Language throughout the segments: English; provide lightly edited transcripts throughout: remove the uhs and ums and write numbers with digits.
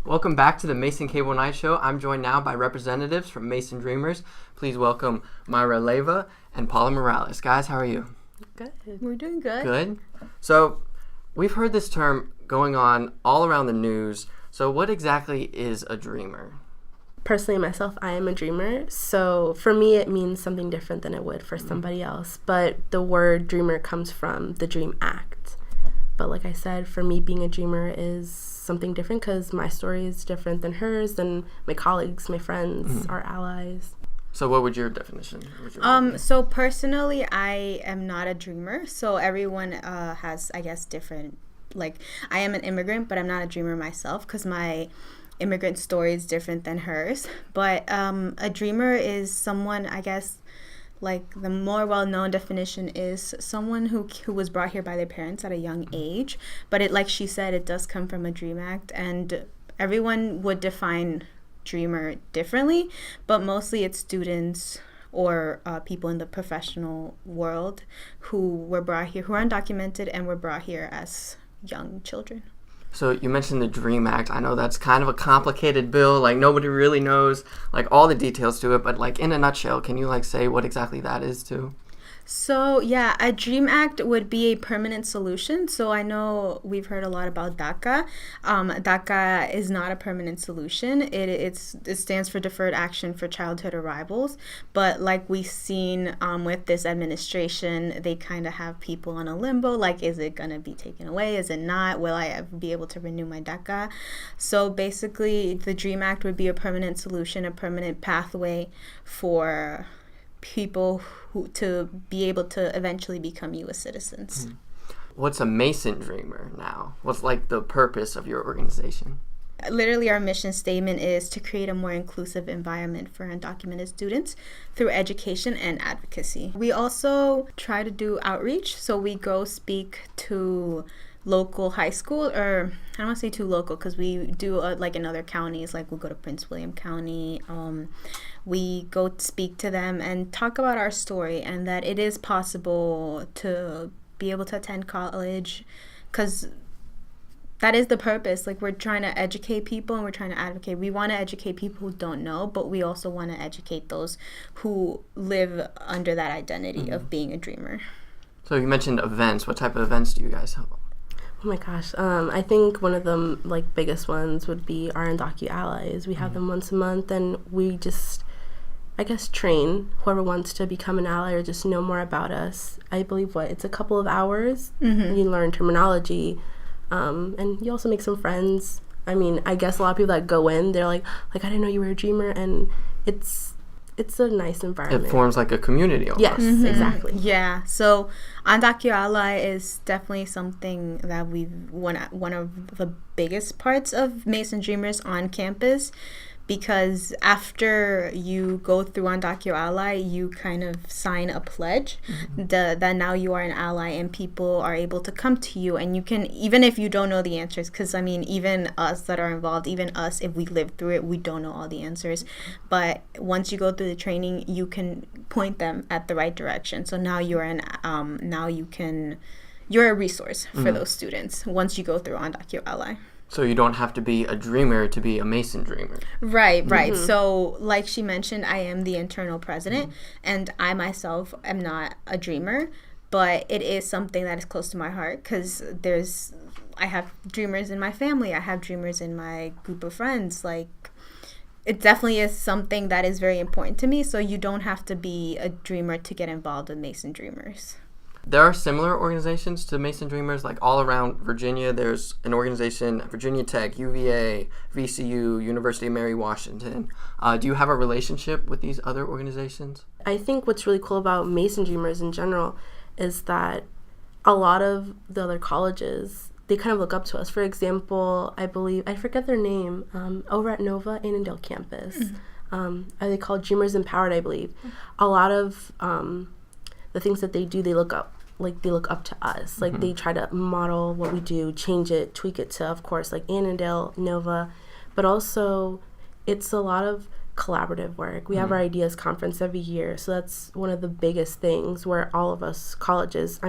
Welcome back to the Mason Cable Night Show. I'm joined now by representatives from Mason Dreamers. Please welcome Myra Leyva and Paula Morales. Guys, how are you? Good. We're doing good. Good. So we've heard this term going on all around the news. So what exactly is a dreamer? Personally, myself, I am a dreamer. So for me, it means something different than it would for somebody else. But the word dreamer comes from the DREAM Act. But like I said, for me, being a dreamer is something different because my story is different than hers, than my colleagues, my friends, our allies. So what would your definition? So personally, I am not a dreamer. So everyone has, I guess, different, like, I am an immigrant, but I'm not a dreamer myself because my immigrant story is different than hers. But a dreamer is someone, I guess, like the more well-known definition is someone who was brought here by their parents at a young age. But it, like she said, it does come from a DREAM Act, and everyone would define dreamer differently, but mostly it's students or people in the professional world who were brought here, who are undocumented and were brought here as young children. So you mentioned the DREAM Act. I know that's kind of a complicated bill. Like, nobody really knows, like, all the details to it. But, like, in a nutshell, can you, like, say what exactly that is, too? So, yeah, a DREAM Act would be a permanent solution. So I know we've heard a lot about DACA. DACA is not a permanent solution. It stands for Deferred Action for Childhood Arrivals. But like we've seen with this administration, they kind of have people on a limbo. Like, is it going to be taken away? Is it not? Will I ever be able to renew my DACA? So basically, the DREAM Act would be a permanent solution, a permanent pathway for people who to be able to eventually become U.S. citizens. What's a Mason Dreamer now? What's, like, the purpose of your organization? Literally, our mission statement is to create a more inclusive environment for undocumented students through education and advocacy. We also try to do outreach, so we go speak to local high school, or I don't want to say too local because we do like in other counties, like we'll go to Prince William County. We go speak to them and talk about our story and that it is possible to be able to attend college, because that is the purpose. Like, we're trying to educate people and we're trying to advocate. We want to educate people who don't know, but we also want to educate those who live under that identity of being a dreamer. So you mentioned events. What type of events do you guys have? Oh my gosh. I think one of the biggest ones would be our Undocu Allies. We have them once a month, and we just, I guess, train whoever wants to become an ally or just know more about us. I believe it's a couple of hours. You learn terminology, and you also make some friends. I mean, I guess a lot of people that go in, they're like I didn't know you were a dreamer, and it's a nice environment. It forms like a community almost. Yes, exactly. Yeah, so Undocu Ally is definitely something that one of the biggest parts of Mason Dreamers on campus, because after you go through Undocu Ally, you kind of sign a pledge that now you are an ally and people are able to come to you, and you can, even if you don't know the answers, because I mean, even us that are involved, even us, if we live through it, we don't know all the answers, but once you go through the training, you can point them at the right direction. So now you're you're a resource for those students once you go through Undocu Ally. So you don't have to be a dreamer to be a Mason Dreamer. Right. So like she mentioned, I am the internal president, and I myself am not a dreamer, but it is something that is close to my heart because I have dreamers in my family. I have dreamers in my group of friends. Like, it definitely is something that is very important to me. So you don't have to be a dreamer to get involved with Mason Dreamers. There are similar organizations to Mason Dreamers, like all around Virginia. There's an organization, Virginia Tech, UVA, VCU, University of Mary Washington. Do you have a relationship with these other organizations? I think what's really cool about Mason Dreamers in general is that a lot of the other colleges, they kind of look up to us. For example, I believe, I forget their name, over at Nova Annandale campus. Are they called Dreamers Empowered, I believe? A lot of the things that they do, they look up to us. Like, they try to model what we do, change it, tweak it to, of course, like Annandale, Nova, but also it's a lot of collaborative work. We have our ideas conference every year, so that's one of the biggest things where all of us colleges,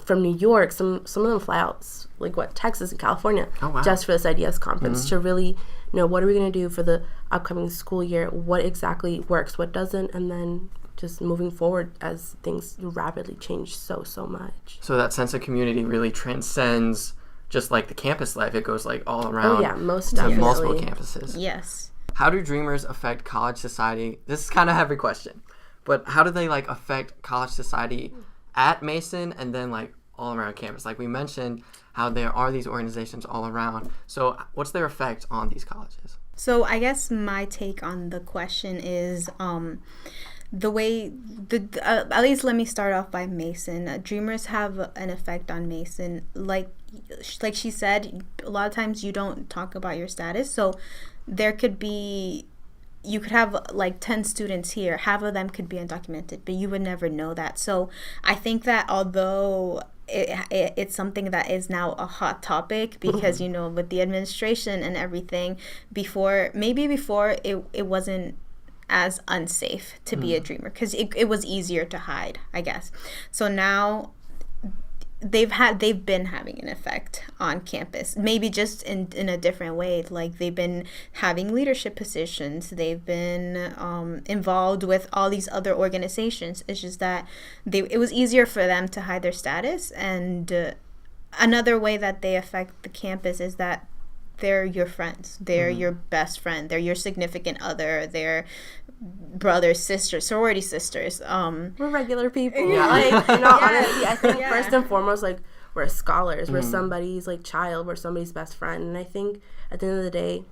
from New York. Some of them fly out, like Texas and California, Oh, wow. just for this IDEAS conference to really know what are we going to do for the upcoming school year, what exactly works, what doesn't, and then just moving forward as things rapidly change so much. So that sense of community really transcends just like the campus life. It goes like all around Oh yeah, most to definitely. multiple campuses. Yes. How do Dreamers affect college society? This is kind of a heavy question, but how do they like affect college society at Mason and then like all around campus? Like we mentioned how there are these organizations all around. So what's their effect on these colleges? So I guess my take on the question is the way at least let me start off by Mason. Dreamers have an effect on Mason. Like she said, a lot of times you don't talk about your status. So there could be, you could have like 10 students here, half of them could be undocumented, but you would never know that. So I think that although it's something that is now a hot topic because, you know, with the administration and everything, before it wasn't as unsafe to be a dreamer because it was easier to hide, I guess. So now they've been having an effect on campus, maybe just in a different way. Like they've been having leadership positions, they've been involved with all these other organizations. It's just that it was easier for them to hide their status. And another way that they affect the campus is that they're your friends, they're your best friend, they're your significant other, they're brothers, sisters, sorority sisters. We're regular people. Yeah. Like, in all honesty, I think Yeah. first and foremost, like, we're scholars. We're somebody's like child. We're somebody's best friend. And I think at the end of the day,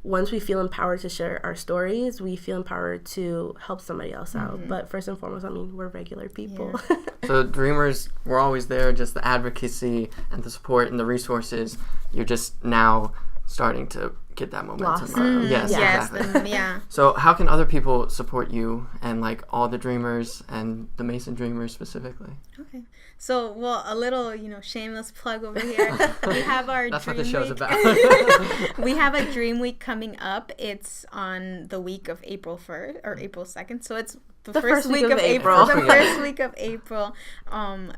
once we feel empowered to share our stories, we feel empowered to help somebody else out. But first and foremost, I mean, we're regular people. Yeah. So Dreamers, we're always there, just the advocacy and the support and the resources. You're just now starting to get that momentum. Blossom. Yes, Yes, exactly. yeah. So how can other people support you and like all the Dreamers and the Mason Dreamers specifically? Okay. So, well, a little, shameless plug over here. We have our That's Dream what the show's Week. about. We have a Dream Week coming up. It's on the week of April 1st or April 2nd. So it's the first week of April. The first week of April.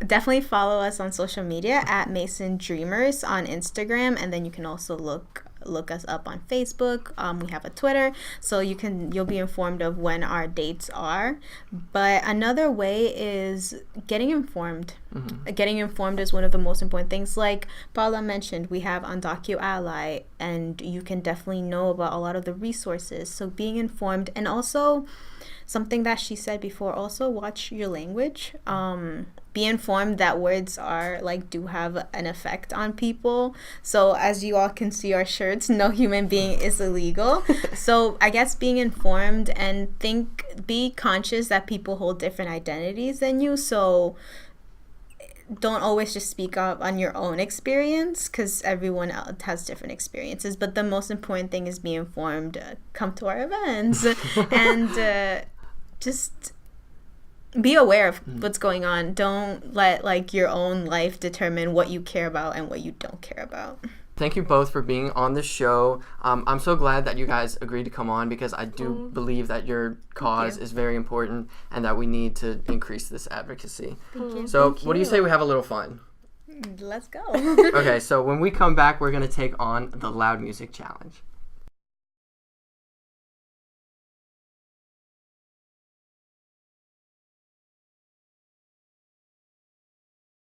Definitely follow us on social media at Mason Dreamers on Instagram, and then you can also look us up on Facebook. We have a Twitter, so you'll be informed of when our dates are. But another way is getting informed. Getting informed is one of the most important things. Like Paula mentioned, we have Undocu Ally, and you can definitely know about a lot of the resources. So being informed, and also something that she said before, also watch your language. Be informed that words do have an effect on people. So as you all can see our shirts, no human being is illegal. So I guess being informed and be conscious that people hold different identities than you. So don't always just speak up on your own experience because everyone else has different experiences. But the most important thing is be informed. Come to our events and just be aware of what's going on. Don't let your own life determine what you care about and what you don't care about. Thank you both for being on the show. I'm so glad that you guys agreed to come on because I do believe that your cause is very important and that we need to increase this advocacy. So what do you say we have a little fun? Let's go. Okay, so when we come back, we're going to take on the Loud Music Challenge.